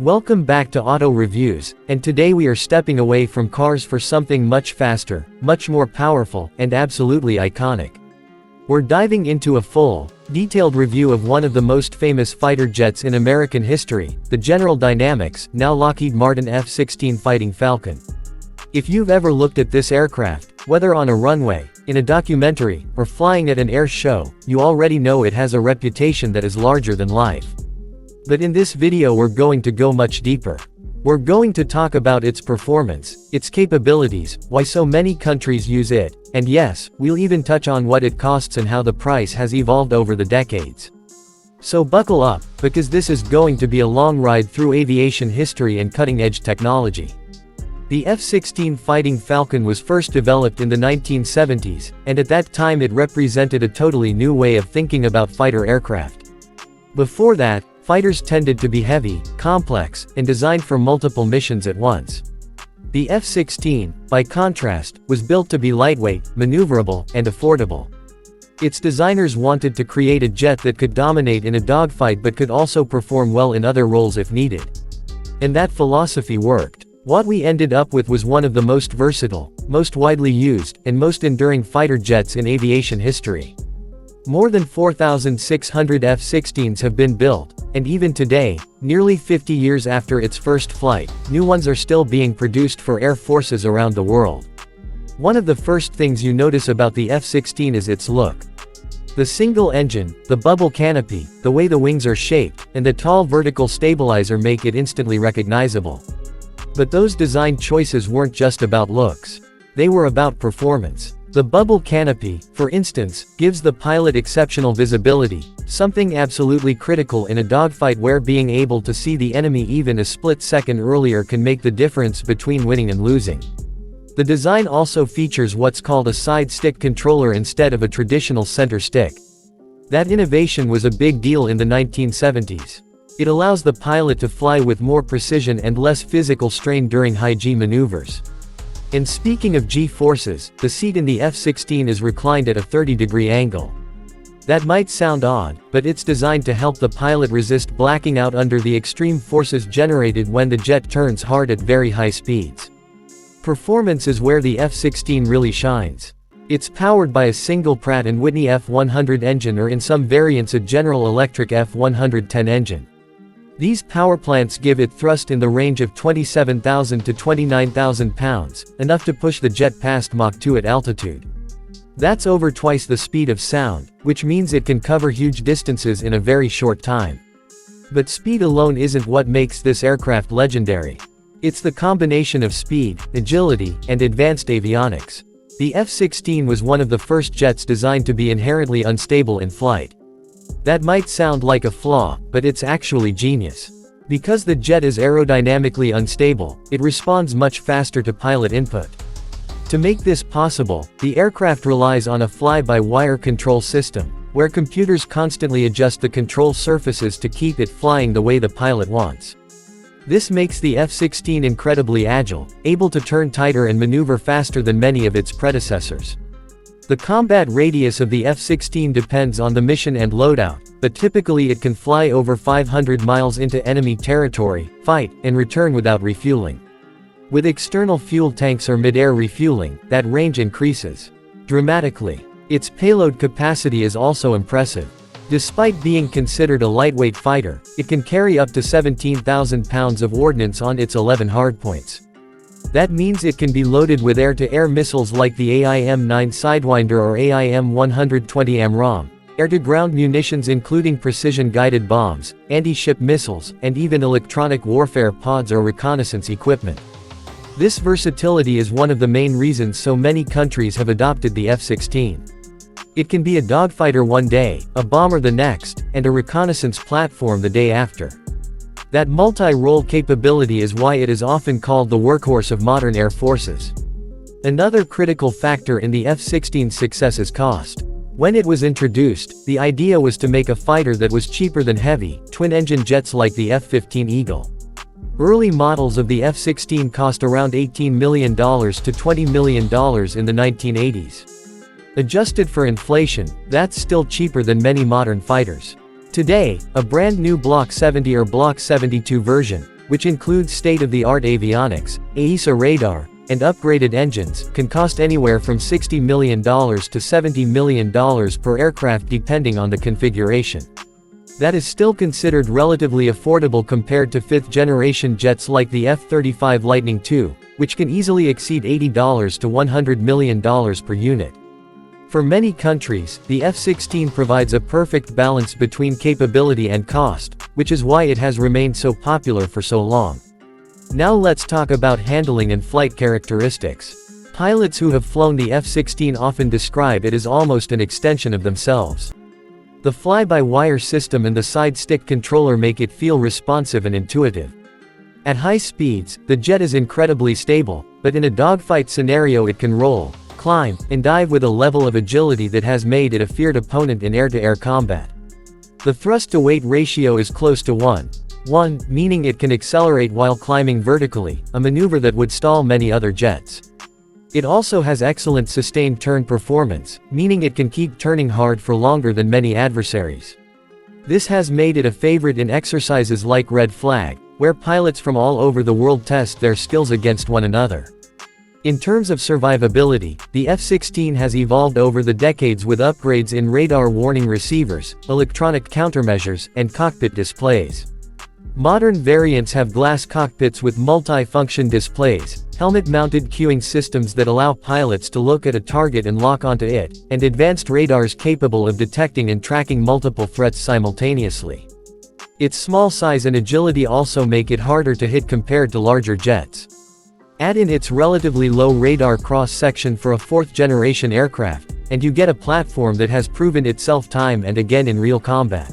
Welcome back to Auto Reviews, and today we are stepping away from cars for something much faster, much more powerful, and absolutely iconic. We're diving into a full, detailed review of one of the most famous fighter jets in American history, the General Dynamics, now Lockheed Martin F-16 Fighting Falcon. If you've ever looked at this aircraft, whether on a runway, in a documentary, or flying at an air show, you already know it has a reputation that is larger than life. But in this video we're going to go much deeper. We're going to talk about its performance, its capabilities, why so many countries use it, and yes, we'll even touch on what it costs and how the price has evolved over the decades. So buckle up, because this is going to be a long ride through aviation history and cutting-edge technology. The F-16 Fighting Falcon was first developed in the 1970s, and at that time it represented a totally new way of thinking about fighter aircraft. Before that, fighters tended to be heavy, complex, and designed for multiple missions at once. The F-16, by contrast, was built to be lightweight, maneuverable, and affordable. Its designers wanted to create a jet that could dominate in a dogfight but could also perform well in other roles if needed. And that philosophy worked. What we ended up with was one of the most versatile, most widely used, and most enduring fighter jets in aviation history. More than 4,600 F-16s have been built, and even today, nearly 50 years after its first flight, new ones are still being produced for air forces around the world. One of the first things you notice about the F-16 is its look. The single engine, the bubble canopy, the way the wings are shaped, and the tall vertical stabilizer make it instantly recognizable. But those design choices weren't just about looks. They were about performance. The bubble canopy, for instance, gives the pilot exceptional visibility, something absolutely critical in a dogfight where being able to see the enemy even a split second earlier can make the difference between winning and losing. The design also features what's called a side stick controller instead of a traditional center stick. That innovation was a big deal in the 1970s. It allows the pilot to fly with more precision and less physical strain during high-G maneuvers. And speaking of G-forces, the seat in the F-16 is reclined at a 30-degree angle. That might sound odd, but it's designed to help the pilot resist blacking out under the extreme forces generated when the jet turns hard at very high speeds. Performance is where the F-16 really shines. It's powered by a single Pratt & Whitney F-100 engine or in some variants a General Electric F-110 engine. These powerplants give it thrust in the range of 27,000 to 29,000 pounds, enough to push the jet past Mach 2 at altitude. That's over twice the speed of sound, which means it can cover huge distances in a very short time. But speed alone isn't what makes this aircraft legendary. It's the combination of speed, agility, and advanced avionics. The F-16 was one of the first jets designed to be inherently unstable in flight. That might sound like a flaw, but it's actually genius. Because the jet is aerodynamically unstable, it responds much faster to pilot input. To make this possible, the aircraft relies on a fly-by-wire control system, where computers constantly adjust the control surfaces to keep it flying the way the pilot wants. This makes the F-16 incredibly agile, able to turn tighter and maneuver faster than many of its predecessors. The combat radius of the F-16 depends on the mission and loadout, but typically it can fly over 500 miles into enemy territory, fight, and return without refueling. With external fuel tanks or mid-air refueling, that range increases dramatically. Its payload capacity is also impressive. Despite being considered a lightweight fighter, it can carry up to 17,000 pounds of ordnance on its 11 hardpoints. That means it can be loaded with air-to-air missiles like the AIM-9 Sidewinder or AIM-120 AMRAAM, air-to-ground munitions including precision-guided bombs, anti-ship missiles, and even electronic warfare pods or reconnaissance equipment. This versatility is one of the main reasons so many countries have adopted the F-16. It can be a dogfighter one day, a bomber the next, and a reconnaissance platform the day after. That multi-role capability is why it is often called the workhorse of modern air forces. Another critical factor in the F-16's success is cost. When it was introduced, the idea was to make a fighter that was cheaper than heavy, twin-engine jets like the F-15 Eagle. Early models of the F-16 cost around $18 million to $20 million in the 1980s. Adjusted for inflation, that's still cheaper than many modern fighters. Today, a brand new Block 70 or Block 72 version, which includes state-of-the-art avionics, AESA radar, and upgraded engines, can cost anywhere from $60 million to $70 million per aircraft depending on the configuration. That is still considered relatively affordable compared to fifth-generation jets like the F-35 Lightning II, which can easily exceed $80 to $100 million per unit. For many countries, the F-16 provides a perfect balance between capability and cost, which is why it has remained so popular for so long. Now let's talk about handling and flight characteristics. Pilots who have flown the F-16 often describe it as almost an extension of themselves. The fly-by-wire system and the side-stick controller make it feel responsive and intuitive. At high speeds, the jet is incredibly stable, but in a dogfight scenario it can roll, climb, and dive with a level of agility that has made it a feared opponent in air-to-air combat. The thrust-to-weight ratio is close to 1:1, meaning it can accelerate while climbing vertically, a maneuver that would stall many other jets. It also has excellent sustained turn performance, meaning it can keep turning hard for longer than many adversaries. This has made it a favorite in exercises like Red Flag, where pilots from all over the world test their skills against one another. In terms of survivability, the F-16 has evolved over the decades with upgrades in radar warning receivers, electronic countermeasures, and cockpit displays. Modern variants have glass cockpits with multi-function displays, helmet-mounted cueing systems that allow pilots to look at a target and lock onto it, and advanced radars capable of detecting and tracking multiple threats simultaneously. Its small size and agility also make it harder to hit compared to larger jets. Add in its relatively low radar cross-section for a fourth-generation aircraft, and you get a platform that has proven itself time and again in real combat.